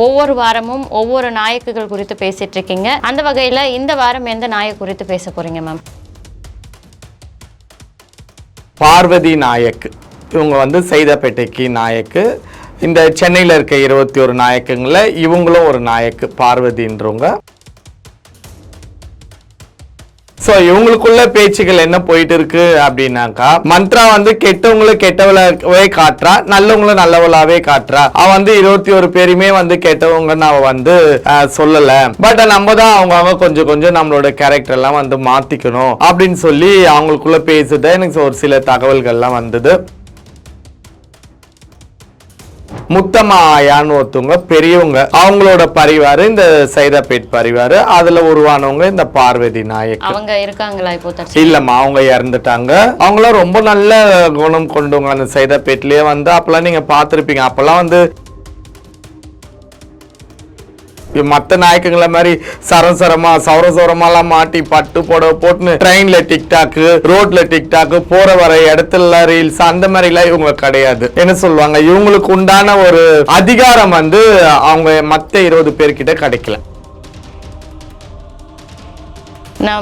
ஒவ்வொரு வாரமும் ஒவ்வொரு நாயக்குகள் குறித்து பேசிட்டு இருக்கீங்க. அந்த வகையில இந்த வாரம் எந்த நாயக் குறித்து பேச போறீங்க மேம்? பார்வதி நாயக். இவங்க வந்து சைதாப்பேட்டைக்கு நாயக்கு. இந்த சென்னையில் இருக்க 21 நாயக்குங்கள இவங்களும் ஒரு நாயக்கு, பார்வதின்றவங்க. ஸோ இவங்களுக்குள்ள பேச்சுகள் என்ன போயிட்டு இருக்கு அப்படின்னாக்கா, மந்த்ரா வந்து கெட்டவங்களை கெட்டவளாவே காட்டுறா, நல்லவங்கள நல்லவளாவே காட்டுறா. அவ வந்து 21 பேருமே வந்து கெட்டவங்கன்னு அவ வந்து சொல்லல. பட் நம்ம தான் அவங்க கொஞ்சம் கொஞ்சம் நம்மளோட கேரக்டர் எல்லாம் வந்து மாத்திக்கணும் அப்படின்னு சொல்லி அவங்களுக்குள்ள பேசுத எனக்கு ஒரு சில தகவல்கள்லாம் வந்தது. முத்தம்மா ஆயான்னு ஒருத்தவங்க பெரியவங்க, அவங்களோட பரிவாரு இந்த சைதாப்பேட் பரிவாரு, அதுல உருவானவங்க இந்த பார்வதி நாயக். அவங்க இருக்காங்களா இப்போ? இல்லம்மா, அவங்க இறந்துட்டாங்க. அவங்களாம் ரொம்ப நல்ல குணம் கொண்டவங்க. அந்த சைதாப்பேட்லயே வந்து அப்பெல்லாம் நீங்க பாத்திருப்பீங்க. அப்பெல்லாம் வந்து மற்ற நாயக்கங்களை மாதிரி சரசரமா சௌரசௌரமாலாம் மாட்டி பட்டு போட போட்டுன்னு ட்ரெயின்ல டிக்டாக்கு, ரோட்ல டிக்டாக்கு, போற வர இடத்துல ரீல்ஸ், அந்த மாதிரி எல்லாம் இவங்க கிடையாது. என்ன சொல்லுவாங்க, இவங்களுக்கு உண்டான ஒரு அதிகாரம் வந்து அவங்க மத்த 20 பேர்கிட்ட கிடைக்கல.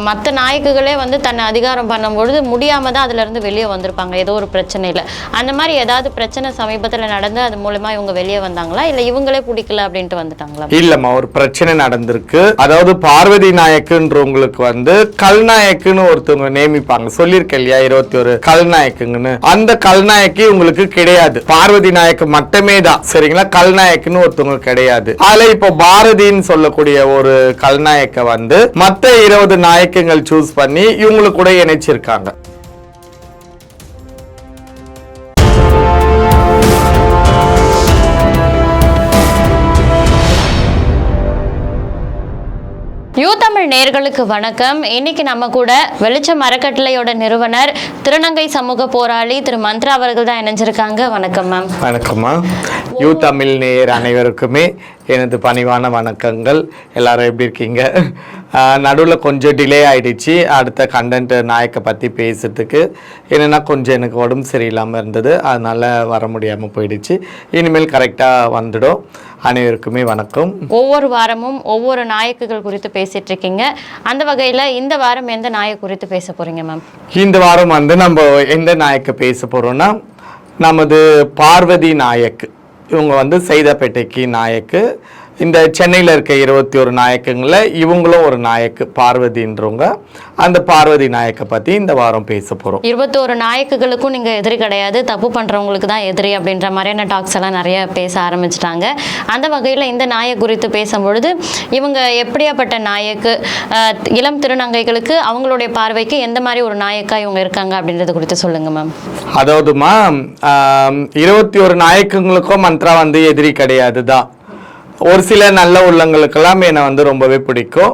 மற்ற நாயக்குகளே வந்து தன்னை அதிகாரம் பண்ணும்பொழுது முடியாம தான் அதுல இருந்து வெளியே வந்திருப்பாங்க, ஏதோ ஒரு பிரச்சனையில. அந்த மாதிரி ஏதாவது பிரச்சனை சமீபத்துல நடந்து அது மூலமா இவங்க வெளியே வந்தாங்களா, இல்ல இவங்களே பிடிக்கல அப்படின்ட்டு வந்துட்டாங்களா? இல்லம்மா, ஒரு பிரச்சனை நடந்திருக்கு. அதாவது பார்வதி நாயக்குன்றவங்களுக்கு வந்து கல்நாயக்குன்னு ஒருத்தவங்க நியமிப்பாங்க. சொல்லியிருக்கேன் இல்லையா, 21 கல்நாயக்குங்கன்னு. அந்த கல்நாயக்கு இவங்களுக்கு கிடையாது. பார்வதி நாயக்கு மட்டுமே தான், சரிங்களா? கல்நாயக்குன்னு ஒருத்தவங்க கிடையாது. அதுல இப்போ பாரதின்னு சொல்லக்கூடிய ஒரு கல்நாயக்க வந்து மத்த 20 நாயக்கங்கள் சூஸ் பண்ணி இவங்களுக்கு கூட இணைச்சிருக்காங்க. யூ தமிழ் நேயர்களுக்கு வணக்கம். இன்னைக்கு நம்ம கூட வெளிச்சம் அறக்கட்டளையோட நிறுவனர், திருநங்கை சமூக போராளி திரு மந்த்ரா அவர்கள் தான் இணைஞ்சிருக்காங்க. வணக்கம் மேம். வணக்கம்மா. யூ தமிழ் நேயர் அனைவருக்குமே எனது பணிவான வணக்கங்கள். எல்லாரும் எப்படி இருக்கீங்க? நடுவில் கொஞ்சம் டிலே ஆயிடுச்சு அடுத்த கண்டென்ட் நாயக்கை பற்றி பேசுறதுக்கு. என்னென்னா கொஞ்சம் எனக்கு உடம்பு சரியில்லாமல் இருந்தது, அதனால வர முடியாமல் போயிடுச்சு. இனிமேல் கரெக்டாக வந்துடும். அனைவருக்குமே வணக்கம். ஒவ்வொரு வாரமும் ஒவ்வொரு நாயக்குகள் குறித்து பேசிட்டு இருக்கீங்க. அந்த வகையில் இந்த வாரம் எந்த நாயக் குறித்து பேச போறீங்க மேம்? இந்த வாரம் வந்து நம்ம எந்த நாயக்கை பேச போறோம்னா, நமது பார்வதி நாயக். இவங்க வந்து சைதாப்பேட்டைக்கு நாயக்கு. இந்த சென்னையில் இருக்க 21 நாயக்குங்கள இவங்களும் ஒரு நாயக்கு, பார்வதின்றவங்க. அந்த பார்வதி நாயக்கை பற்றி இந்த வாரம் பேச போகிறோம். 21 நாயக்குகளுக்கும் நீங்கள் எதிரி கிடையாது, தப்பு பண்ணுறவங்களுக்கு தான் எதிரி அப்படின்ற மாதிரியான டாக்ஸ் எல்லாம் நிறைய பேச ஆரம்பிச்சிட்டாங்க. அந்த வகையில் இந்த நாயக் குறித்து பேசும்பொழுது இவங்க எப்படியாப்பட்ட நாயக்கு, இளம் திருநங்கைகளுக்கு அவங்களுடைய பார்வைக்கு எந்த மாதிரி ஒரு நாயக்கா இவங்க இருக்காங்க அப்படின்றது குறித்து சொல்லுங்க மேம். அதாவதுமா, 21 நாயக்குங்களுக்கும் மந்த்ரா வந்து எதிரி கிடையாது தான். ஒரு சில நல்ல உள்ளங்களுக்கெல்லாம் என்னை வந்து ரொம்பவே பிடிக்கும்.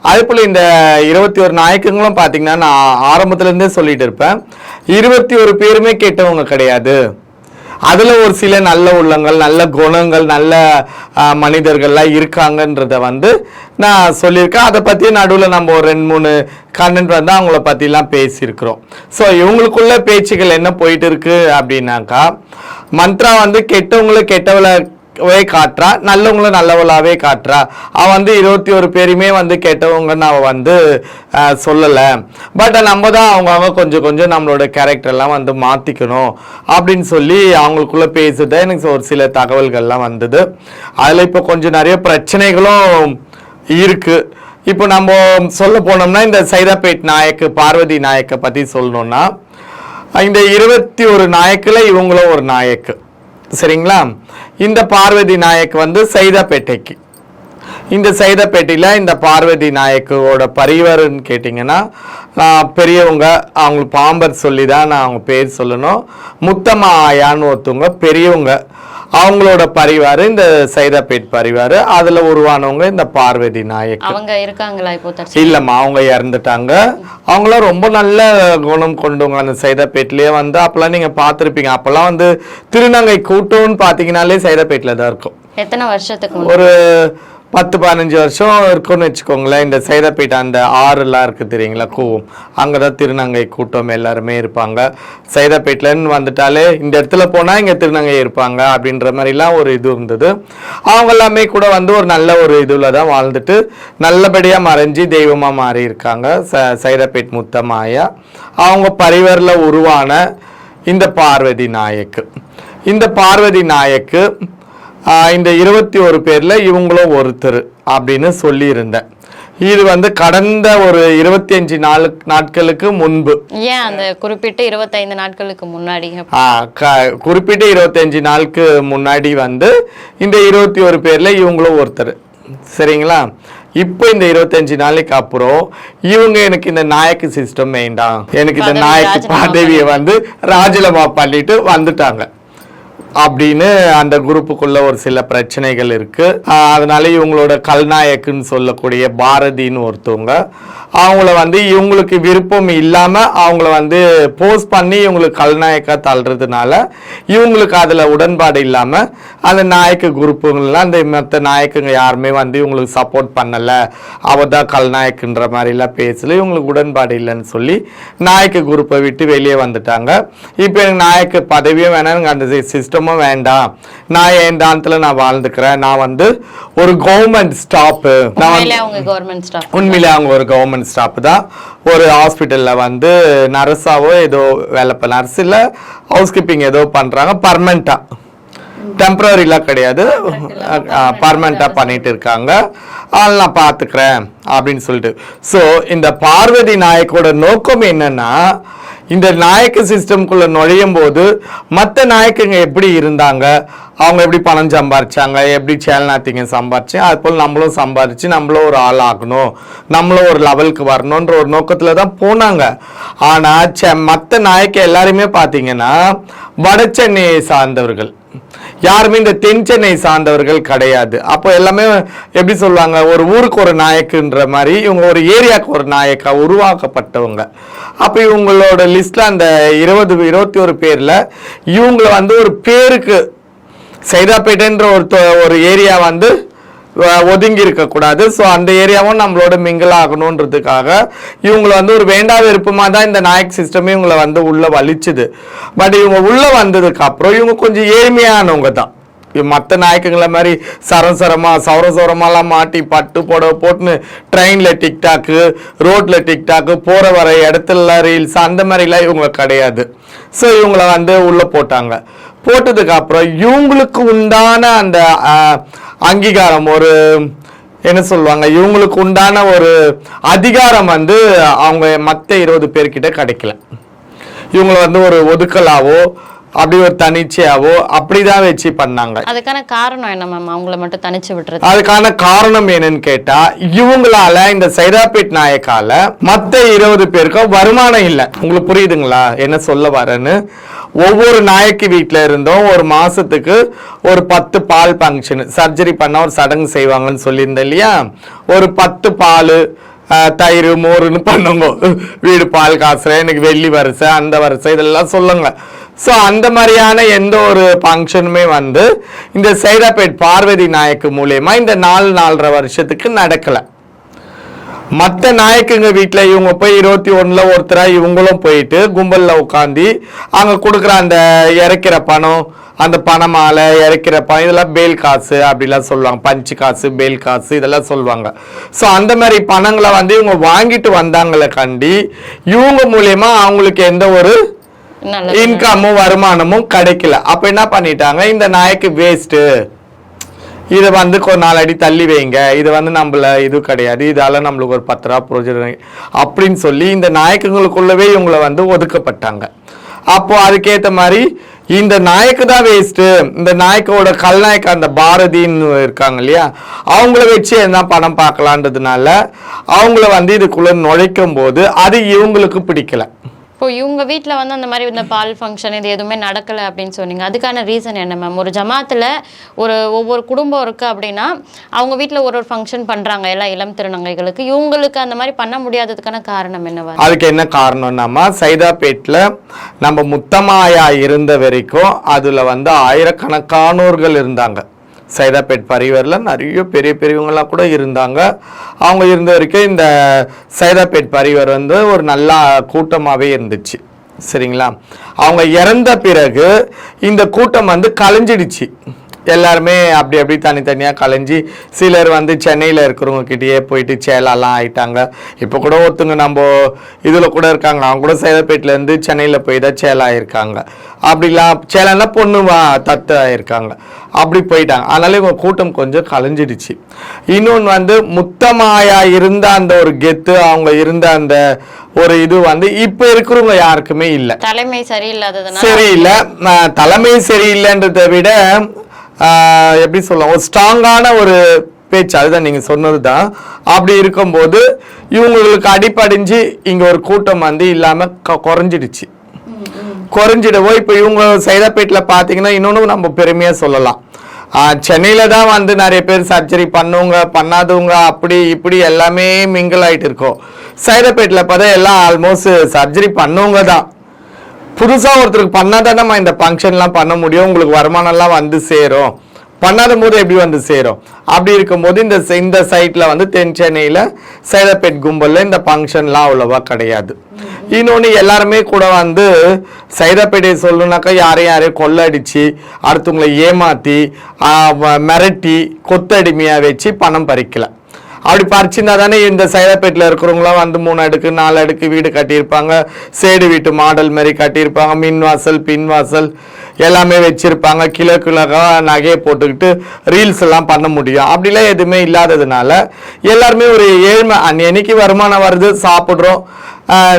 அதே போல் இந்த 21 நாயக்கங்களும் பார்த்தீங்கன்னா, நான் ஆரம்பத்துலேருந்தே சொல்லிட்டு இருப்பேன், 21 பேருமே கெட்டவங்க கிடையாது. அதில் ஒரு சில நல்ல உள்ளங்கள், நல்ல குணங்கள், நல்ல மனிதர்கள்லாம் இருக்காங்கன்றத வந்து நான் சொல்லியிருக்கேன். அதை பற்றி நடுவில் நம்ம ஒரு 2-3 கண்டென்ட் வந்து அவங்கள பற்றிலாம் பேசியிருக்கிறோம். ஸோ இவங்களுக்குள்ள பேச்சுகள் என்ன போயிட்டு இருக்கு அப்படின்னாக்கா, மந்த்ரா வந்து கெட்டவங்களை கெட்டவளாவே காட்டுறா, நல்லவங்கள நல்லவளாவே காட்டுறா. அவ வந்து 21 பேருமே வந்து கெட்டவங்கன்னு அவ வந்து சொல்லல. பட் நம்ம தான் அவங்க கொஞ்சம் கொஞ்சம் நம்மளோட கேரக்டர் எல்லாம் வந்து மாத்திக்கணும் அப்படின்னு சொல்லி அவங்களுக்குள்ள பேசுத எனக்கு ஒரு சில தகவல்கள்லாம் வந்தது. அதுல இப்போ கொஞ்சம் நிறைய பிரச்சனைகளும் இருக்கு. இப்போ நம்ம சொல்ல போனோம்னா, இந்த சைதாப்பேட் நாயக்கு பார்வதி நாயக்கை பத்தி சொல்லணும்னா, இந்த 21 நாயக்குல இவங்களும் ஒரு நாயக்கு, சரிங்களா? இந்த பார்வதி நாயக் வந்து சைதாப்பேட்டைக்கு. இந்த சைதாப்பேட்டையில் இந்த பார்வதி நாயக்கோட பரிவாரன்னு கேட்டிங்கன்னா, பெரியவங்க, அவங்களுக்கு பாம்பர் சொல்லி தான் நான் அவங்க பேர் சொல்லணும். முத்தம்மா ஆயான்னு ஒருத்தவங்க பெரியவங்க, அவங்களோட பரிவாரு இந்த சைதாப்பேட் பரிவாரு, அதுல உருவானவங்க இந்த பார்வதி நாயக். அவங்க இருக்காங்களா இப்போ? இல்லம்மா, அவங்க இறந்துட்டாங்க. அவங்களாம் ரொம்ப நல்ல குணம் கொண்டவங்க. அந்த சைதாப்பேட்லயே வந்து அப்பெல்லாம் நீங்க பாத்திருப்பீங்க. அப்பெல்லாம் வந்து திருநங்கை கூட்டம்னு பாத்தீங்கன்னாலே சைதாப்பேட்ல தான் இருக்கும். எத்தனை வருஷத்துக்கு? ஒரு 10-15 வருஷம் இருக்கும்னு வச்சுக்கோங்களேன். இந்த சைதாப்பேட்டை அந்த ஆறுலாம் இருக்குது தெரியுங்களா, கூவம், அங்கே தான் திருநங்கை கூட்டம் எல்லாருமே இருப்பாங்க. சைதாப்பேட்டிலன்னு வந்துட்டாலே இந்த இடத்துல போனால் இங்கே திருநங்கை இருப்பாங்க அப்படின்ற மாதிரிலாம் ஒரு இது இருந்தது. அவங்க எல்லாமே கூட வந்து ஒரு நல்ல ஒரு இதில் தான் வாழ்ந்துட்டு நல்லபடியாக மறைஞ்சி தெய்வமாக மாறி இருக்காங்க. சைதாப்பேட் முத்தமாயா அவங்க பரிவரில் உருவான இந்த பார்வதி நாயக்கு. இந்த பார்வதி நாயக்கு இந்த 21 பேர்ல இவங்களும் ஒருத்தர் அப்படின்னு சொல்லியிருந்தேன். இது வந்து கடந்த ஒரு 25 நாட்களுக்கு முன்பு. ஏன் அந்த குறிப்பிட்ட 25 நாட்களுக்கு முன்னாடி? குறிப்பிட்ட 25 நாளுக்கு முன்னாடி வந்து இந்த 21 பேர்ல இவங்களும் ஒருத்தர். சரிங்களா? இப்போ இந்த 25 நாளைக்கு அப்புறம் இவங்க எனக்கு இந்த நாயக்கு சிஸ்டம் வேண்டாம், எனக்கு இந்த நாயக்கு பதவியை வந்து ராஜினாமா பண்ணிட்டு வந்துட்டாங்க அப்படின்னு அந்த குரூப்புக்குள்ள ஒரு சில பிரச்சனைகள் இருக்கு. அதனால இவங்களோட கல்நாயக்குன்னு சொல்லக்கூடிய பாரதின்னு ஒருத்தவங்க, அவங்கள வந்து இவங்களுக்கு விருப்பம் இல்லாம அவங்கள வந்து போஸ்ட் பண்ணி இவங்களுக்கு கல்நாயக்கா தள்ளுறதுனால இவங்களுக்கு அதுல உடன்பாடு இல்லாம அந்த நாயக்க குரூப்புங்கள்லாம் அந்த மற்ற நாயக்குங்க யாருமே வந்து இவங்களுக்கு சப்போர்ட் பண்ணல, அவதான் கல்நாயக்குன்ற மாதிரிலாம் பேசல, இவங்களுக்கு உடன்பாடு இல்லைன்னு சொல்லி நாயக்க குரூப்பை விட்டு வெளியே வந்துட்டாங்க. இப்போ எனக்கு நாயக்க பதவியும் வேணாம், எனக்கு அந்த சிஸ்டமும் வேண்டாம், நான் என் தானத்துல நான் வாழ்ந்துக்கிறேன், நான் வந்து ஒரு கவர்மெண்ட் ஸ்டாப்பு, உண்மையிலே அவங்க ஒரு கவர்மெண்ட் ஸ்டாப் தான். ஒரு ஹாஸ்பிட்டல்ல வந்து நர்ஸாவோ ஏதோ வேலை நர்ஸ் இல்ல ஹவுஸ் கீப்பிங் ஏதோ பண்றாங்க, பர்மனண்டா, டெம்பரரிலாம் கிடையாது, பர்மனண்டா பண்ணிட்டு இருக்காங்க. அதனால நான் பாத்துக்கிறேன் அப்படின்னு சொல்லிட்டு. ஸோ இந்த பார்வதி நாயக்கோட நோக்கம் என்னன்னா, இந்த நாயக்க சிஸ்டம்குள்ள நுழையும் போது மற்ற நாயக்கங்க எப்படி இருந்தாங்க, அவங்க எப்படி பணம் சம்பாரிச்சாங்க, எப்படி சேல்நாத்திங்க சம்பாரிச்சு, அது போல் நம்மளும் சம்பாரிச்சு நம்மளும் ஒரு ஆள் ஆகணும், நம்மளும் ஒரு லெவலுக்கு வரணுன்ற ஒரு நோக்கத்துல தான் போனாங்க. ஆனா மற்ற நாயக்க எல்லாருமே பாத்தீங்கன்னா வட சென்னையை சார்ந்தவர்கள், யாருமே இந்த தென் சென்னை சார்ந்தவர்கள் கிடையாது. அப்போ எல்லாமே எப்படி சொல்லுவாங்க, ஒரு ஊருக்கு ஒரு நாயக்குன்ற மாதிரி இவங்க ஒரு ஏரியாவுக்கு ஒரு நாயக்கா உருவாக்கப்பட்டவங்க. அப்போ இவங்களோட லிஸ்ட்ல அந்த 21 பேர்ல இவங்களை வந்து ஒரு பேருக்கு சைதாப்பேட்டைன்ற ஒரு ஏரியா வந்து ஒதுங்கி இருக்கக்கூடாது. ஸோ அந்த ஏரியாவும் நம்மளோட மிங்கிள் ஆகணுன்றதுக்காக இவங்களை வந்து ஒரு வேண்டா விருப்பமாக தான் இந்த நாயக் சிஸ்டமே இவங்களை வந்து உள்ள வலிச்சுது. பட் இவங்க உள்ள வந்ததுக்கு அப்புறம் இவங்க கொஞ்சம் ஏழ்மையானவங்க தான். மற்ற நாயக்கங்களை மாதிரி சௌரசோரமாலாம் மாட்டி பட்டு புடவை போட்டுன்னு ட்ரெயினில் டிக்டாக்கு, ரோட்டில் டிக்டாக்கு, போகிற வர இடத்துல ரீல்ஸ் அந்த மாதிரிலாம் இவங்க கிடையாது. ஸோ இவங்களை வந்து உள்ளே போட்டாங்க. போட்டதுக்கு அப்புறம் இவங்களுக்கு உண்டான அந்த அங்கீகாரம், ஒரு என்ன சொல்லுவாங்க, இவங்களுக்கு உண்டான ஒரு அதிகாரம் வந்து அவங்க மற்ற 20 பேர்கிட்ட கிடைக்கல. இவங்களை வந்து ஒரு ஒதுக்கலாவோ அப்படி ஒரு தனிச்சையாவோ அப்படிதான் வச்சு பண்ணாங்க. அதுக்கான காரணம் என்ன மேம், அவங்கள மட்டும் தனிச்சு விட்டுறது? அதுக்கான காரணம் என்னன்னு கேட்டா, இவங்களால இந்த சைதாப்பேட் நாயக்கால மத்த 20 பேருக்கும் வருமானம் இல்லை. உங்களுக்கு புரியுதுங்களா என்ன சொல்ல வரேன்னு? ஒவ்வொரு நாயக்கு வீட்டுல இருந்தும் ஒரு மாசத்துக்கு ஒரு 10 பால் ஃபங்க்ஷன், சர்ஜரி பண்ண ஒரு சடங்கு செய்வாங்கன்னு சொல்லியிருந்தேன் இல்லையா, ஒரு 10 பால் தயிர் மோருன்னு பண்ணுங்க, வீடு பால் காசுறேன், எனக்கு வெள்ளி வரிசை அந்த வரிசை இதெல்லாம் சொல்லுங்க. ஸோ அந்த மாதிரியான எந்த ஒரு ஃபங்க்ஷனுமே வந்து இந்த சைதாப்பேட் பார்வதி நாயக்கு மூலயமா இந்த 4-4.5 வருஷத்துக்கு நடக்கல. மற்ற நாயக்குங்க வீட்டில் இவங்க போய் 21ல் ஒருத்தரா இவங்களும் போயிட்டு கும்பலில் உட்காந்து அங்கே கொடுக்குற அந்த இறக்கிற பணம், அந்த பணமாலை இறக்கிற பணம், இதெல்லாம் பேல் காசு அப்படிலாம் சொல்லுவாங்க, பஞ்சு காசு, பேல் காசு இதெல்லாம் சொல்லுவாங்க. ஸோ அந்த மாதிரி பணங்களை வந்து இவங்க வாங்கிட்டு வந்தாங்களே கண்டி இவங்க மூலயமா அவங்களுக்கு எந்த ஒரு இன்கமும் வருமானமும் கிடைக்கல. அப்ப என்ன பண்ணிட்டாங்க, இந்த நாயக்கு வேஸ்ட், இதை வந்து கொஞ்ச 4 அடி தள்ளி வைங்க, இது வந்து நம்மள இது கிடையாது, இதால நம்மளுக்கு ஒரு 10 ரூபா புரோஜனம் அப்படின்னு சொல்லி இந்த நாயக்குங்களுக்குள்ளவே இவங்களை வந்து ஒதுக்கப்பட்டாங்க. அப்போ அதுக்கேற்ற மாதிரி இந்த நாயக்கு தான் வேஸ்ட், இந்த நாயக்கோட கல்நாயக்கு அந்த பாரதின்னு இருக்காங்க இல்லையா, அவங்கள வச்சு என்ன பணம் பார்க்கலான்றதுனால அவங்கள வந்து இதுக்குள்ள நுழைக்கும் போது அது இவங்களுக்கு பிடிக்கல. இப்போ இவங்க வீட்டில் வந்து அந்த மாதிரி இந்த பால் ஃபங்க்ஷன் இது எதுவுமே நடக்கலை அப்படின்னு சொன்னீங்க, அதுக்கான ரீசன் என்ன மேம்? ஒரு ஜமாத்தில் ஒவ்வொரு குடும்பம் இருக்குது அப்படின்னா அவங்க வீட்டில் ஒரு ஃபங்க்ஷன் பண்ணுறாங்க எல்லா இளம் திருநங்கைகளுக்கு, இவங்களுக்கு அந்த மாதிரி பண்ண முடியாததுக்கான காரணம் என்னவா? அதுக்கு என்ன காரணம்னாமா, சைதாப்பேட்டில் நம்ம முத்தமாயா இருந்த வரைக்கும் அதில் வந்து ஆயிரக்கணக்கானோர்கள் இருந்தாங்க. சைதாப்பேட் பரிவாரில் நிறைய பெரிய பெரியவங்களாம் கூட இருந்தாங்க. அவங்க இருந்த வரைக்கும் இந்த சைதாப்பேட் பரிவார் வந்து ஒரு நல்ல கூட்டமாகவே இருந்துச்சு. சரிங்களா? அவங்க இறந்த பிறகு இந்த கூட்டம் வந்து கலைஞ்சிடுச்சு. எல்லாருமே அப்படி அப்படி தனித்தனியாக கலைஞ்சி சிலர் வந்து சென்னையில் இருக்கிறவங்க கிட்டேயே போயிட்டு சேலாலாம் ஆயிட்டாங்க. இப்போ கூட ஒருத்தங்க நம்ம இதில் கூட இருக்காங்க, அவங்க கூட சைதாப்பேட்லேருந்து சென்னையில் போய் தான் சேலா ஆயிருக்காங்க. அப்படிலாம் சேலான்னா பொண்ணு தத்து ஆயிருக்காங்க. அப்படி போயிட்டாங்க. அதனால இவங்க கூட்டம் கொஞ்சம் கலைஞ்சிடுச்சு. இன்னொன்று வந்து முத்தமாயா இருந்த அந்த ஒரு கெத்து, அவங்க இருந்த அந்த ஒரு இது வந்து இப்ப இருக்கிறவங்க யாருக்குமே இல்லை. தலைமை சரியில்லாததுனால சரியில்லை. தலைமை சரியில்லைன்றதை விட எப்படி சொல்லலாம், ஒரு ஸ்ட்ராங்கான ஒரு பேச்சு, அதுதான் நீங்க சொன்னதுதான். அப்படி இருக்கும்போது இவங்களுக்கு அடிப்படைஞ்சு இங்க ஒரு கூட்டம் வந்து இல்லாம குறைஞ்சிடுச்சு. குறைஞ்சிடவோ இப்போ இவங்க சைதாப்பேட்டில் பார்த்தீங்கன்னா இன்னொன்று நம்ம பெருமையாக சொல்லலாம். சென்னையில் தான் வந்து நிறைய பேர் சர்ஜரி பண்ணவங்க பண்ணாதவங்க அப்படி இப்படி எல்லாமே மிங்கிள் ஆகிட்டு இருக்கோம். சைதாப்பேட்டில் பார்த்தா எல்லாம் ஆல்மோஸ்ட் சர்ஜரி பண்ணவங்க தான். புதுசாக ஒருத்தருக்கு பண்ணாதான் நம்ம இந்த ஃபங்க்ஷன்லாம் பண்ண முடியும், உங்களுக்கு வருமானம்லாம் வந்து சேரும். பண்ணாத போது எப்படி வந்து சேரும்? அப்படி இருக்கும்போது இந்த சைட்டில் வந்து தென் சென்னையில் சைதாப்பேட் கும்பலில் இந்த ஃபங்க்ஷன்லாம் அவ்வளோவா கிடையாது. இன்னொன்று எல்லாருமே கூட வந்து சைதாப்பேட்டை சொல்லணுனாக்கா யாரையும் கொள்ளடிச்சு அடுத்தவங்களை ஏமாற்றி மிரட்டி கொத்தடிமையாக வச்சு பணம் பறிக்கல. அப்படி பறிச்சிருந்தா தானே இந்த சைதாப்பேட்டில் இருக்கிறவங்களாம் வந்து 3 அடுக்கு 4 அடுக்கு வீடு கட்டியிருப்பாங்க, சேடு வீட்டு மாடல் மாதிரி கட்டியிருப்பாங்க, மின் வாசல் பின் வாசல் எல்லாமே வச்சிருப்பாங்க, கிலோ நகையை போட்டுக்கிட்டு ரீல்ஸ் எல்லாம் பண்ண முடியும். அப்படிலாம் எதுவுமே இல்லாததுனால எல்லாருமே ஒரு ஏழ்மை, அன்னைக்கு வருமானம் வருது, சாப்பிட்றோம்,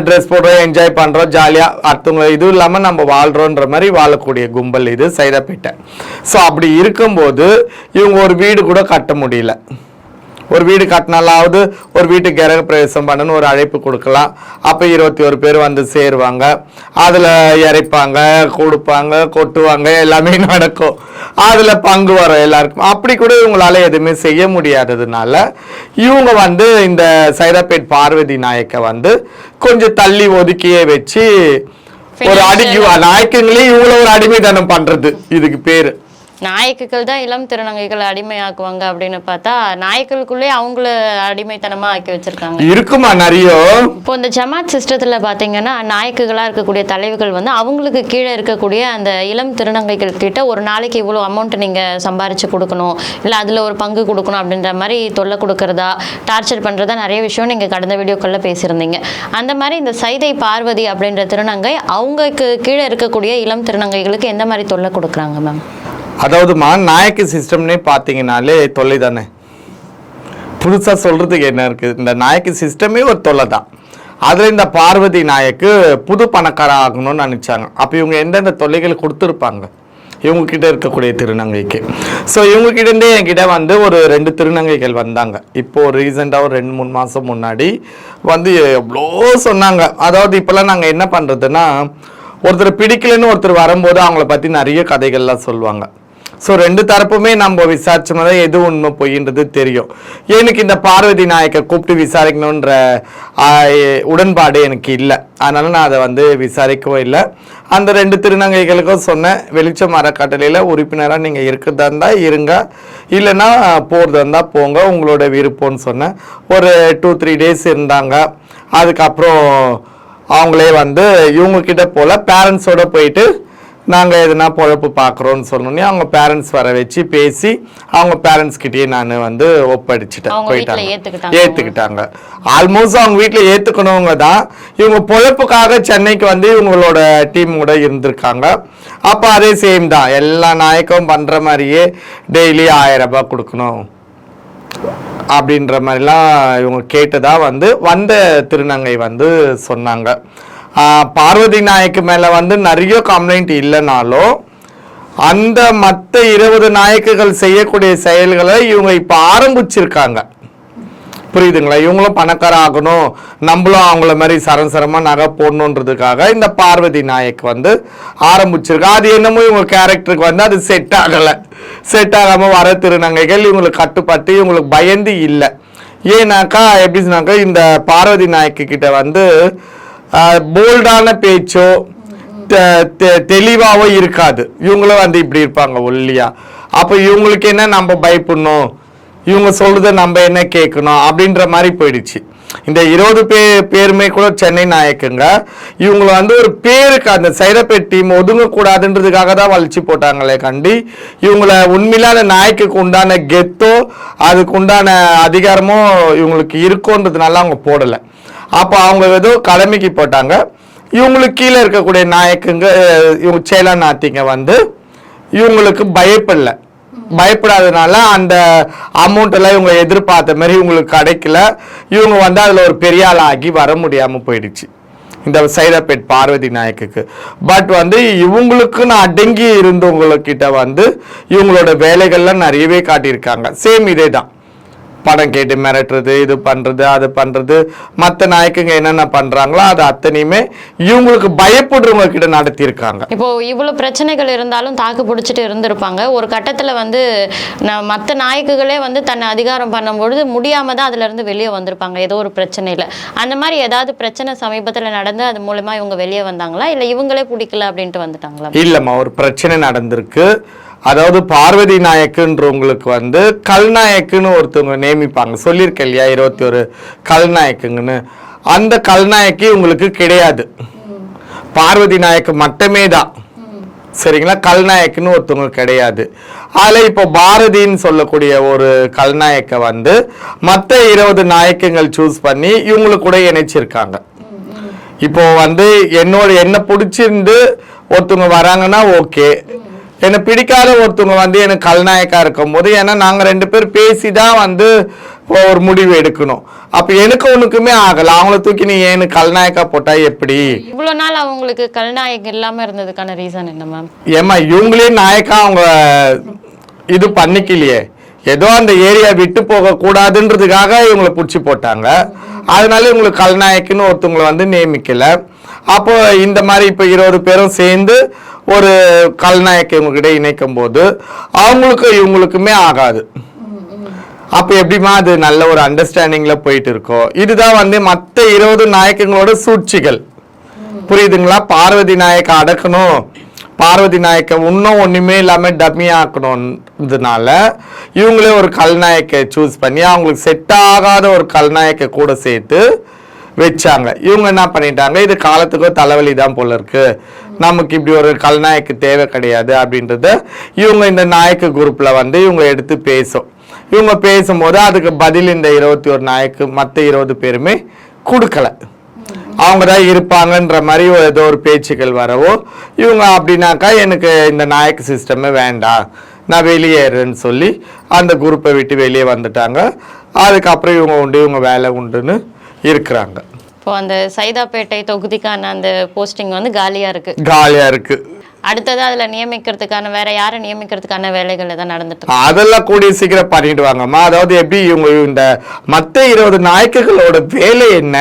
ட்ரெஸ் போடுறோம், என்ஜாய் பண்ணுறோம், ஜாலியாக அடுத்தவங்க இதுவும் இல்லாமல் நம்ம வாழ்கிறோன்ற மாதிரி வாழக்கூடிய கும்பல் இது சைதாப்பேட்டை. ஸோ அப்படி இருக்கும்போது இவங்க ஒரு வீடு கூட கட்ட முடியல. ஒரு வீடு கட்டினாலாவது ஒரு வீட்டுக்கு கிரக பிரவேசம் பண்ணணும்னு ஒரு அழைப்பு கொடுக்கலாம். அப்போ 21 பேர் வந்து சேருவாங்க, அதில் இறைப்பாங்க, கொடுப்பாங்க, கொட்டுவாங்க, எல்லாமே நடக்கும். அதில் பங்கு வரும் எல்லாருக்கும். அப்படி கூட இவங்களால எதுவுமே செய்ய முடியாததுனால இவங்க வந்து இந்த சைதாப்பேட் பார்வதி நாயக்கை வந்து கொஞ்சம் தள்ளி ஒதுக்கியே வச்சு ஒரு நாயக்கங்களே இவங்கள ஒரு அடிமைத்தனம் பண்றது. இதுக்கு பேரு நாயக்குகள் தான் இளம் திருநங்கைகளை அடிமையாக்குவாங்க அப்படின்னு பார்த்தா நாயக்களுக்குள்ளே அவங்கள அடிமைத்தனமா ஆக்கி வச்சிருக்காங்க. இருக்குமா நிறைய. இப்போ இந்த ஜமாத் சிஸ்டத்துல பாத்தீங்கன்னா நாயக்குகளா இருக்கக்கூடிய தலைவர்கள் வந்து அவங்களுக்கு கீழே இருக்கக்கூடிய அந்த இளம் திருநங்கைகள் கிட்ட ஒரு நாளைக்கு இவ்வளவு அமௌண்ட் நீங்க சம்பாரிச்சு கொடுக்கணும், இல்ல அதுல ஒரு பங்கு கொடுக்கணும் அப்படின்ற மாதிரி தொல்லை கொடுக்கறதா டார்ச்சர் பண்றதா நிறைய விஷயம் நீங்க கடந்த வீடியோக்கள்ல பேசியிருந்தீங்க. அந்த மாதிரி இந்த சைதை பார்வதி அப்படின்ற திருநங்கை அவங்களுக்கு கீழே இருக்கக்கூடிய இளம் திருநங்கைகளுக்கு எந்த மாதிரி தொல்லை கொடுக்குறாங்க மேம்? அதாவதுமா நாயக்கு சிஸ்டம்னே பார்த்தீங்கன்னாலே தொல்லை தானே. புதுசாக சொல்கிறதுக்கு என்ன இருக்குது? இந்த நாயக்கு சிஸ்டமே ஒரு தொல்லை தான். அதில் இந்த பார்வதி நாயக்கு புது பணக்கார ஆகணும்னு நினச்சாங்க. அப்போ இவங்க எந்தெந்த தொல்லைகள் கொடுத்துருப்பாங்க இவங்கக்கிட்ட இருக்கக்கூடிய திருநங்கைக்கு? ஸோ இவங்ககிட்டேருந்தே என்கிட்ட வந்து ஒரு 2 திருநங்கைகள் வந்தாங்க. இப்போது ரீசெண்டாக ஒரு 2-3 மாதம் முன்னாடி வந்து எவ்வளோ சொன்னாங்க. அதாவது இப்போல்லாம் நாங்கள் என்ன பண்ணுறதுன்னா, ஒருத்தர் பிடிக்கலன்னு ஒருத்தர் வரும்போது அவங்கள பற்றி நிறைய கதைகள்லாம் சொல்லுவாங்க. ஸோ 2 தரப்புமே நம்ம விசாரிச்சோம்னா தான் எது உண்மை பொய்ன்றது தெரியும். எனக்கு இந்த பார்வதி நாயக்கை கூப்பிட்டு விசாரிக்கணுன்ற உடன்பாடு எனக்கு இல்லை. அதனால நான் அதை வந்து விசாரிக்கவும் இல்லை. அந்த 2 திருநங்கைகளுக்கும் சொன்னேன், வெளிச்சம் அறக்கட்டளையில் உறுப்பினராக நீங்கள் இருக்கிறதா இருந்தால் இருங்க, இல்லைன்னா போகிறதா இருந்தால் போங்க, உங்களோட விருப்பம்னு சொன்னேன். ஒரு 2-3 டேஸ் இருந்தாங்க. அதுக்கப்புறம் அவங்களே வந்து இவங்கக்கிட்ட போல் பேரண்ட்ஸோடு போயிட்டு நாங்கள் எதுனா பொழப்பு பார்க்குறோன்னு சொன்னோன்னே அவங்க பேரண்ட்ஸ் வர வச்சு பேசி அவங்க பேரண்ட்ஸ்கிட்டயே நான் வந்து ஒப்படைச்சிட்டேன். போயிட்டாங்க, ஏற்றுக்கிட்டாங்க. ஆல்மோஸ்ட் அவங்க வீட்டில் ஏற்றுக்கணுங்க தான். இவங்க பொழப்புக்காக சென்னைக்கு வந்து இவங்களோட டீம் கூட இருந்திருக்காங்க. அப்போ அதே சேம் தான், எல்லா நாயக்கும் பண்ணுற மாதிரியே டெய்லி 1000 ரூபாய் கொடுக்கணும் அப்படின்ற மாதிரிலாம் இவங்க கேட்டதா வந்து வந்த திருநங்கை வந்து சொன்னாங்க. பார்வதி நாயக்கு மேலே வந்து நிறைய கம்ப்ளைண்ட் இல்லைனாலும் அந்த மற்ற 20 நாயக்குகள் செய்யக்கூடிய செயல்களை இவங்க இப்போ ஆரம்பிச்சிருக்காங்க. புரியுதுங்களா? இவங்களும் பணக்கார ஆகணும், நம்மளும் அவங்கள மாதிரி சரசரமாக நகை போடணுன்றதுக்காக இந்த பார்வதி நாயக் வந்து ஆரம்பிச்சிருக்காங்க. அது என்னமோ இவங்க கேரக்டருக்கு வந்து அது செட் ஆகலை. செட் ஆகாமல் வர திருநங்கைகள் இவங்களுக்கு கட்டுப்பட்டு இவங்களுக்கு பயந்து இல்லை. ஏன்னாக்கா எப்படின்னாக்கா இந்த பார்வதி நாயக்கு கிட்ட வந்து போல்டான பேச்சோ தெளிவாவோ இருக்காது. இவங்களும் வந்து இப்படி இருப்பாங்க ஒல்லியா. அப்போ இவங்களுக்கு என்ன நம்ம பயப்படணும், இவங்க சொல்றத நம்ம என்ன கேட்கணும் அப்படின்ற மாதிரி போயிடுச்சு. இந்த 20 பேருமே கூட சென்னை நாயக்குங்க. இவங்களை வந்து ஒரு பேருக்கு அந்த சைதாப்பேட் டீம் ஒதுங்கக்கூடாதுன்றதுக்காக தான் வலிச்சு போட்டாங்களே கண்டி இவங்களை உண்மையிலான நாயக்குக்கு உண்டான கெத்தோ அதுக்கு உண்டான அதிகாரமோ இவங்களுக்கு இருக்குன்றதுனால அவங்க போடலை. அப்போ அவங்க ஏதோ கடமைக்கு போட்டாங்க. இவங்களுக்கு கீழே இருக்கக்கூடிய நாயக்குங்க இவங்க சேலா நாத்திங்க வந்து இவங்களுக்கு பயப்படாதனால அந்த அமௌண்ட் எல்லாம் இவங்க எதிர்பார்த்த மாதிரி இவங்களுக்கு கிடைக்கல. இவங்க வந்து அதில் ஒரு பெரிய ஆள் ஆகி வர முடியாமல் போயிடுச்சு இந்த சைதாப்பேட் பார்வதி நாயக்குக்கு. பட் வந்து இவங்களுக்குன்னு அடங்கி இருந்தவங்கக்கிட்ட வந்து இவங்களோட வேலைகள்லாம் நிறையவே காட்டியிருக்காங்க. சேம் இதே தான், படம் கேட்டு மிரட்டுறது, இது பண்ணுறது, அது பண்ணுறது, மற்ற நாயக்குங்க என்னென்ன பண்ணுறாங்களோ அது அத்தனையுமே இவங்களுக்கு பயப்படுறவங்க கிட்ட நடத்தியிருக்காங்க. இப்போ இவ்வளோ பிரச்சனைகள் இருந்தாலும் தாக்கு பிடிச்சிட்டு இருந்திருப்பாங்க. ஒரு கட்டத்தில் வந்து மற்ற நாயக்குகளே வந்து தன்னை அதிகாரம் பண்ணும்பொழுது முடியாமல் தான் அதுலேருந்து வெளியே வந்திருப்பாங்க ஏதோ ஒரு பிரச்சனையில். அந்த மாதிரி ஏதாவது பிரச்சனை சமீபத்தில் நடந்து அது மூலமாக இவங்க வெளியே வந்தாங்களா, இல்லை இவங்களே பிடிக்கல அப்படின்ட்டு வந்துட்டாங்களா? இல்லைம்மா, ஒரு பிரச்சனை நடந்திருக்கு. அதாவது பார்வதி நாயக்குன்றவங்களுக்கு வந்து கல்நாயக்குன்னு ஒருத்தவங்க நியமிப்பாங்க, சொல்லியிருக்கேன் இல்லையா 21 கல்நாயக்குங்கன்னு. அந்த கல்நாயக்கி உங்களுக்கு கிடையாது, பார்வதி நாயக்கு மட்டுமே தான், சரிங்களா? கல்நாயக்குன்னு ஒருத்தவங்க கிடையாது. அதில் இப்போ பாரதின்னு சொல்லக்கூடிய ஒரு கல்நாயக்கை வந்து மற்ற 20 நாயக்கங்கள் சூஸ் பண்ணி இவங்களுக்கு கூட இணைச்சிருக்காங்க. இப்போ வந்து என்ன பிடிச்சிருந்து ஒருத்தவங்க வராங்கன்னா ஓகே, என்னை பிடிக்காத ஒருத்தவங்க வந்து எனக்கு கல்நாயக்கா இருக்கும் போது, ஏன்னா நாங்கள் 2 பேர் பேசி தான் வந்து ஒரு முடிவு எடுக்கணும். அப்போ எனக்கு ஒன்றுக்குமே ஆகலை, அவங்கள தூக்கி நீ ஏன்னு கல்நாயக்கா போட்டா எப்படி? இவ்வளோ நாள் அவங்களுக்கு கல்நாயக் இல்லாமல் இருந்ததுக்கான ரீசன் என்ன மேம்? ஏமா இவங்களே நாயக்கா அவங்க இது பண்ணிக்கலையே, ஏதோ அந்த ஏரியா விட்டு போக கூடாதுன்றதுக்காக இவங்களை பிடிச்சி போட்டாங்க. அதனால இவங்களுக்கு கல்நாயக்குன்னு ஒருத்தவங்களை வந்து நியமிக்கல. அப்போ இந்த மாதிரி இப்போ 20 பேரும் சேர்ந்து ஒரு கல்நாயக்கை இவங்ககிட்ட இணைக்கும் போது அவங்களுக்கு இவங்களுக்குமே ஆகாது. அப்போ எப்படிமா அது நல்ல ஒரு அண்டர்ஸ்டாண்டிங்ல போயிட்டு இருக்கோம். இதுதான் வந்து மற்ற 20 நாயக்கங்களோட சூழ்ச்சிகள், புரியுதுங்களா? பார்வதி நாயக்க அடக்கணும், பார்வதி நாயக்க இன்னும் ஒண்ணுமே இல்லாம டம்மி ஆக்கணும்ன்றதுனால இவங்களே ஒரு கல்நாயக்கை சூஸ் பண்ணி அவங்களுக்கு செட் ஆகாத ஒரு கல்நாயக்கை கூட சேர்த்து வச்சாங்க. இவங்க என்ன பண்ணிட்டாங்க, இது காலத்துக்கோ தலைவலி தான் போல இருக்கு, நமக்கு இப்படி ஒரு கல்நாயக்கு தேவை கிடையாது அப்படின்றத இவங்க இந்த நாயக்கு குரூப்ல வந்து இவங்க எடுத்து இவங்க பேசும்போது அதுக்கு பதில் இந்த 21 நாயக்கு மற்ற 20 பேருமே கொடுக்கல. அவங்க தான் இருப்பாங்கன்ற மாதிரி ஏதோ ஒரு பேச்சுக்கள் வரவோ இவங்க அப்படின்னாக்கா எனக்கு இந்த நாயக்கு சிஸ்டமே வேண்டாம், நான் வெளியேறேன்னு சொல்லி அந்த குரூப்பை விட்டு வெளியே வந்துட்டாங்க. அதுக்கப்புறம் இவங்க வேலை உண்டுன்னு இருக்கிறாங்க. இப்போ அந்த சைதாப்பேட்டை தொகுதிக்கான அந்த போஸ்டிங் வந்து காலியா இருக்கு. அடுத்தது அதுல நியமிக்கிறதுக்கான வேற யாரை நியமிக்கிறதுக்கான வேலைகள் தான் நடந்துட்டு அதெல்லாம் கூடிய சீக்கிரம் பண்ணிடுவாங்கம்மா. அதாவது எப்படி இவங்க இந்த மற்ற 20 நாயக்குகளோட வேலை என்ன,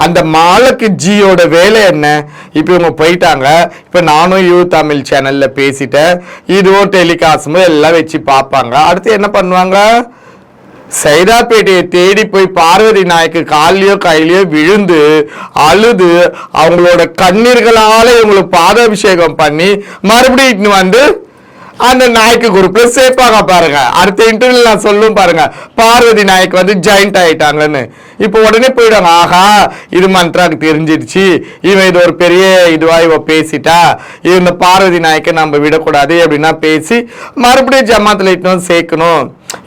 அந்த மாலக்கு ஜியோட வேலை என்ன, இப்போ இவங்க போயிட்டாங்க. இப்போ நானும் யூ தமிழ் சேனல்ல பேசிட்டேன், இதுவும் டெலிகாஸ்டும் எல்லாம் வச்சு பார்ப்பாங்க. அடுத்து என்ன பண்ணுவாங்க, சைதாப்பேட்டையை தேடி போய் பார்வதி நாயக்கு காலிலையோ கையிலையோ விழுந்து அழுது அவங்களோட கண்ணீர்களால இவங்களுக்கு பாதாபிஷேகம் பண்ணி மறுபடியும் வந்து அந்த நாயக்கு குரூப்ல சேர்ப்பாங்க பாருங்க. அடுத்த இன்டர்வியூல நான் சொல்லும் பாருங்க, பார்வதி நாயக்கு வந்து ஜாயிண்ட் ஆயிட்டாங்கன்னு. இப்போ உடனே போயிடுவாங்க, ஆஹா இது மந்த்ராக்கு தெரிஞ்சிடுச்சு, இவன் இது ஒரு பெரிய இதுவா இவ பேசிட்டா, இந்த பார்வதி நாயக்கை நம்ம விடக்கூடாது அப்படின்னா பேசி மறுபடியும் ஜமாத்துல இட்டு சேர்க்கணும்.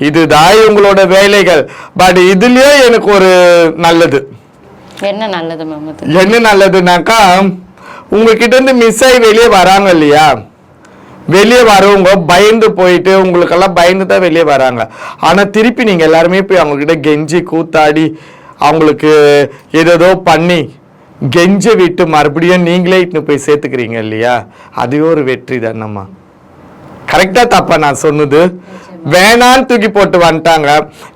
இதுதான் இவங்களோட வேலைகள். பட் இதுலயே எனக்கு ஒரு நல்லது என்ன நல்லது மேம்? என்ன நல்லதுனாக்கா, உங்ககிட்ட இருந்து மிஸ் ஆகி வெளியே வராங்க இல்லையா, வெளியே வரவங்க பயந்து போயிட்டு உங்களுக்கெல்லாம் பயந்து தான் வெளியே வராங்க. ஆனால் திருப்பி நீங்கள் எல்லாருமே போய் அவங்கக்கிட்ட கெஞ்சி கூத்தாடி அவங்களுக்கு ஏதோ பண்ணி கெஞ்ச விட்டு மறுபடியும் நீங்களே இட்டு போய் சேர்த்துக்கிறீங்க இல்லையா, அதுவே ஒரு வெற்றி தானம்மா. கரெக்டா தப்பா நான் சொன்னது? வேணான்னு தூக்கி போட்டு வந்துட்டாங்க,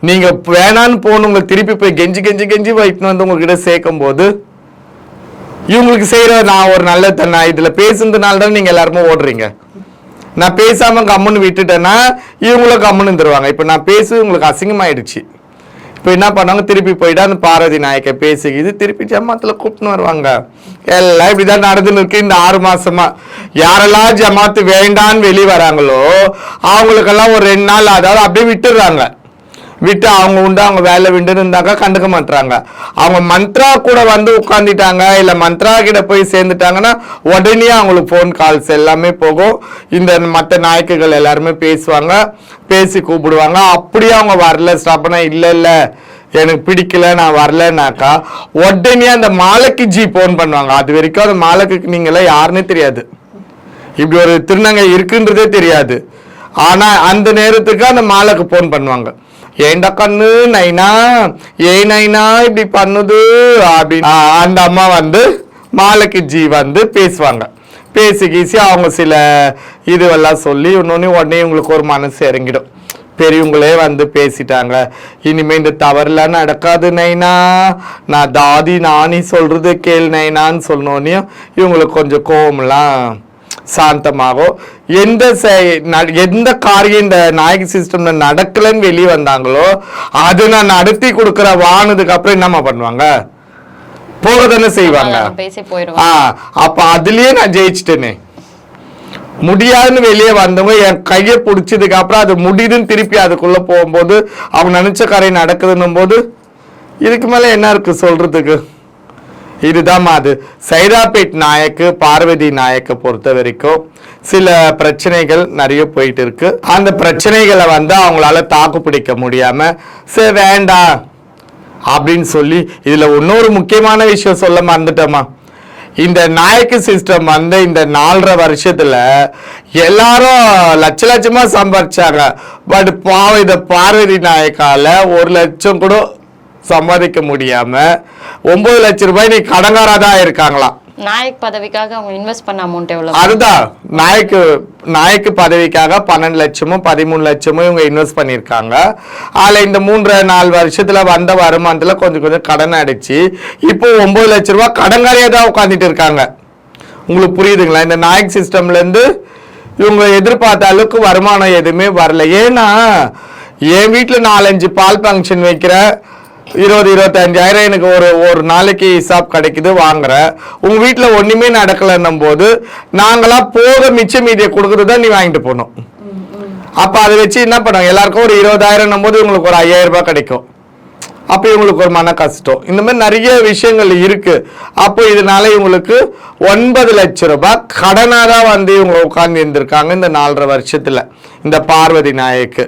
நீங்க வேணான்னு போனவங்க திருப்பி போய் கெஞ்சி வைட்டு வந்து உங்ககிட்ட சேர்க்கும் போது இவங்களுக்கு செய்யற நான் ஒரு நல்ல நான் இதுல பேசுனதுனால தான் நீங்க எல்லாருமே ஓடுறீங்க. நான் பேசாம கம்முன்னு விட்டுட்டேன்னா இவங்களும் கம்முன்னு தருவாங்க. இப்ப நான் பேசு உங்களுக்கு அசிங்கமாயிடுச்சு. இப்போ என்ன பண்ணாங்க, திருப்பி போயிட்டு அந்த பார்வதி நாயக்கை பேசிக்கிது திருப்பி ஜமாத்துல கூப்பிட்டுன்னு வருவாங்க. எல்லாம் இப்படிதான் நடந்துன்னு இருக்கு இந்த 6 மாசமா. யாரெல்லாம் ஜமாத்து வேண்டான்னு வெளியே வராங்களோ அவங்களுக்கெல்லாம் ஒரு 2 நாள் அதாவது அப்படியே விட்டுடுறாங்க. விட்டு அவங்க உண்டு அவங்க வேலை விண்டுன்னு இருந்தாக்கா கண்டுக்க மாட்டாங்க. அவங்க மந்த்ரா கூட வந்து உட்காந்துட்டாங்க இல்ல மந்த்ரா கிட்ட போய் சேர்ந்துட்டாங்கன்னா உடனே அவங்களுக்கு ஃபோன் கால்ஸ் எல்லாமே போகும். இந்த மற்ற நாயக்குகள் எல்லாருமே பேசுவாங்க, பேசி கூப்பிடுவாங்க. அப்படியே அவங்க வரல ஸ்டாப் பண்ணா இல்ல எனக்கு பிடிக்கல நான் வரலனாக்கா உடனே அந்த மாலக்கு ஜி போன் பண்ணுவாங்க. அது வரைக்கும் அந்த மாலக்கு நீங்கள யாருன்னே தெரியாது, இப்படி ஒரு திருநங்கை இருக்குன்றதே தெரியாது. ஆனா அந்த நேரத்துக்கு அந்த மாலக்கு போன் பண்ணுவாங்க. ஏண்டா கண்ணு நைனா நைனா இப்படி பண்ணுது அப்படின்னு அந்த அம்மா வந்து மாலக்கு ஜி வந்து பேசுவாங்க. பேசி கீசி அவங்க சில இதுவெல்லாம் சொல்லி உடனே உங்களுக்கு ஒரு மனசு இறங்கிடும். பெரியவங்களே வந்து பேசிட்டாங்க, இனிமே இந்த தவறுலாம் நடக்காது நைனா, நான் தாதி நானி சொல்றது கேள் நைனான்னு சொன்னோன்னே இவங்களுக்கு கொஞ்சம் கோவம்லாம் சாந்தமாகும். எந்த காரியம் இந்த நாயகி சிஸ்டம்ல நடக்கலன்னு வெளியே வந்தாங்களோ அது நான் நடத்தி கொடுக்குற வானதுக்கு அப்புறம் என்னமா பண்ணுவாங்க, போக தானே செய்வாங்க. அப்ப அதுலயே நான் ஜெயிச்சிட்டேனே. முடியாதுன்னு வெளியே வந்தவங்க என் கையை பிடிச்சதுக்கு அப்புறம் அது முடியுதுன்னு திருப்பி அதுக்குள்ள போகும்போது அவங்க நினைச்ச காரியம் நடக்குதுன்னும் போது இதுக்கு மேல என்ன இருக்கு சொல்றதுக்கு. இதுதான் அது. சைதாப்பேட் நாயக்கு பார்வதி நாயக்க பொறுத்த வரைக்கும் சில பிரச்சனைகள் நிறைய போயிட்டு இருக்கு. அந்த பிரச்சனைகளை வந்து அவங்களால தாக்கு பிடிக்க முடியாம சரி வேண்டாம் அப்படின்னு சொல்லி இதுல இன்னொரு முக்கியமான விஷயம் சொல்ல மறந்துட்டோமா. இந்த நாயக்கு சிஸ்டம் வந்து இந்த 4.5 வருஷத்துல எல்லாரும் லட்சமா சம்பாதிச்சாங்க. பட் பாவம் இந்த பார்வதி நாயக்கால 1 லட்சம் கூட சம்பாதிக்க முடியாம 9 லட்சம் ரூபாய் நீ கடங்காராதான் இருக்காங்களாம். நாயக் பதவிக்காக அவங்க இன்வெஸ்ட் பண்ண அமௌண்ட் எவ்வளவு? அதுதான் நாயக்கு பதவிக்காக 12 லட்சமோ 13 லட்சமோ இவங்க இன்வெஸ்ட் பண்ணிருக்காங்க. அதுல இந்த 3-4 வருஷத்துல வந்த வருமானத்துல கொஞ்சம் கடன் அடிச்சு இப்போ 9 லட்சம் ரூபாய் கடங்காரியா தான் உட்காந்துட்டு இருக்காங்க. உங்களுக்கு புரியுதுங்களா? இந்த நாயக் சிஸ்டம்ல இருந்து இவங்க எதிர்பார்த்த அளவுக்கு வருமானம் எதுவுமே வரல. ஏன்னா என் வீட்டுல 4-5 பால் ஃபங்க்ஷன் வைக்கிற 20-25 எனக்கு ஒரு நாளைக்கு ஹிசாப் கிடைக்குது வாங்குற. உங்க வீட்டுல ஒண்ணுமே நடக்கலன்னும் போது நாங்களா போக மிச்ச மீதியை கொடுக்கறதுதான் நீ வாங்கிட்டு போனோம். அப்ப அதை வச்சு என்ன பண்ணுவாங்க, எல்லாருக்கும் ஒரு 20,000 போது உங்களுக்கு ஒரு 5,000 ரூபாய் கிடைக்கும். அப்போ இவங்களுக்கு ஒரு மன கஷ்டம். இந்த மாதிரி நிறைய விஷயங்கள் இருக்கு. அப்போ இதனால இவங்களுக்கு 9 லட்சம் ரூபாய் கடனாதான் வந்து இவங்க உட்கார்ந்து இருந்திருக்காங்க இந்த 4.5 வருஷத்துல. இந்த பார்வதி நாயக்கு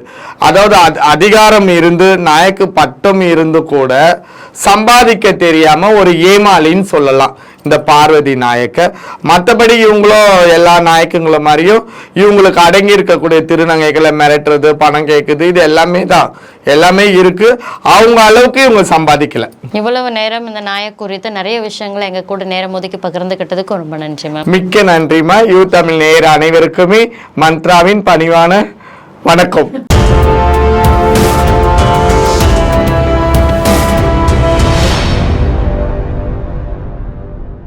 அதாவது அதிகாரம் இருந்து நாயக்கு பட்டம் இருந்து கூட சம்பாதிக்க தெரியாம ஒரு ஏமாளின்னு சொல்லலாம் இந்த பார்வதி நாயக்க. மற்றபடி இவங்களும் எல்லா நாயக்குங்களும் மாதிரியும் இவங்களுக்கு அடங்கி இருக்கக்கூடிய திருநங்கைகளை மிரட்டுறது, பணம் கேட்குது, இது எல்லாமே இருக்கு. அவங்க அளவுக்கு இவங்க சம்பாதிக்கல. இவ்வளவு நேரம் இந்த நாயக் குறித்து நிறைய விஷயங்களை எங்க கூட நேரம் ஒதுக்கி பகிர்ந்துகிட்டதுக்கு ரொம்ப நன்றிமா. மிக்க நன்றிமா. யூ தமிழ் நேயர் அனைவருக்குமே மந்த்ராவின் பணிவான வணக்கம்.